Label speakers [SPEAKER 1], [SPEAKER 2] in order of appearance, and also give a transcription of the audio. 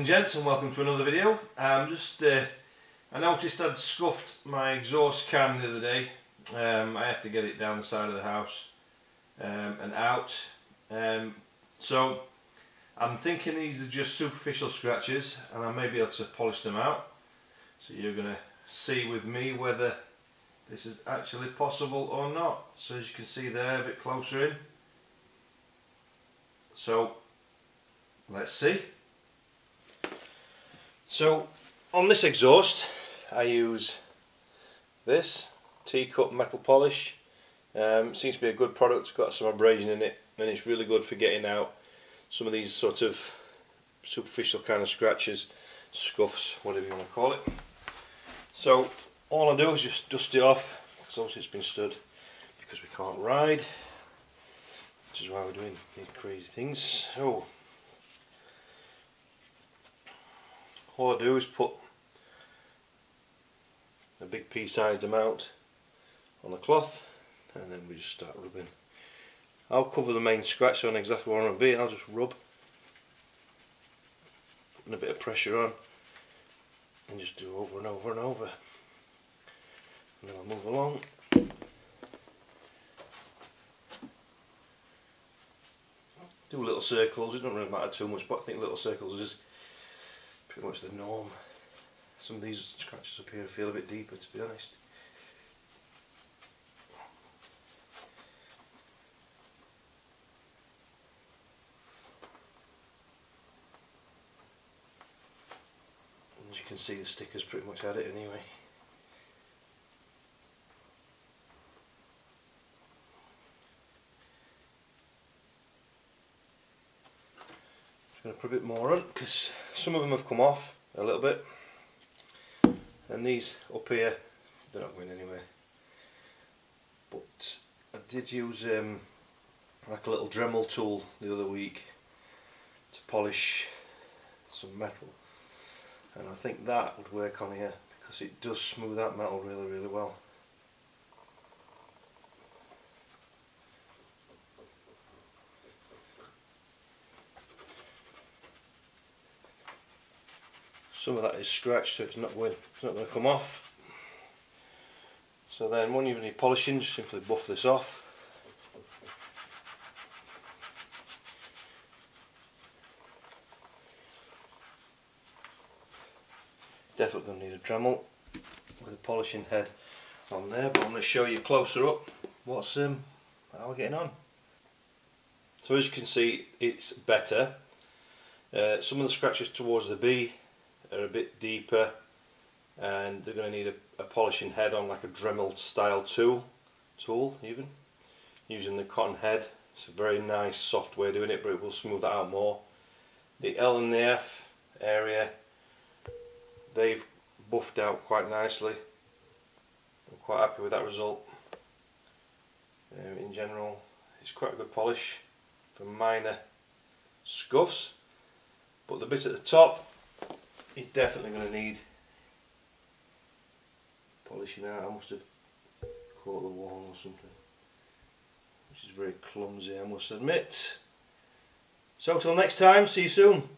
[SPEAKER 1] and gents, and welcome to another video. I noticed I'd scuffed my exhaust can the other day. I have to get it down the side of the house and out. So I'm thinking these are just superficial scratches, and I may be able to polish them out. So you're going to see with me whether this is actually possible or not. So as you can see there, a bit closer in. So let's see. So on this exhaust I use this Teacup metal polish. Seems to be a good product, it's got some abrasion in it, and it's really good for getting out some of these sort of superficial kind of scratches, scuffs, whatever you want to call it. So all I do is just dust it off, because obviously it's been stood because we can't ride, which is why we're doing these crazy things. So all I do is put a big pea-sized amount on the cloth, and then we just start rubbing. I'll cover the main scratch on exactly where I want to be. I'll just rub, putting a bit of pressure on, and just do over and over and over. And then I'll move along. Do little circles. It doesn't really matter too much, but I think little circles is pretty much the norm. Some of these scratches up here feel a bit deeper, to be honest. As you can see, the sticker's pretty much had it anyway. Just going to put a bit more on, because some of them have come off a little bit, and these up here, they're not going anywhere. But I did use like a little Dremel tool the other week to polish some metal, and I think that would work on here, because it does smooth out metal really well. Some of that is scratched, so it's not going to come off. So then when you need polishing, just simply buff this off. Definitely going to need a Dremel with a polishing head on there, but I'm going to show you closer up what's how we're getting on. So as you can see, it's better. Some of the scratches towards the B are a bit deeper, and they're going to need a polishing head on, like a Dremel style tool even, using the cotton head. It's a very nice soft way of doing it, but it will smooth that out more. The L and the F area, they've buffed out quite nicely. I'm quite happy with that result. In general, it's quite a good polish for minor scuffs, but the bit at the top is definitely going to need polishing out. I must have caught the wall or something, which is very clumsy, I must admit. So till next time, see you soon.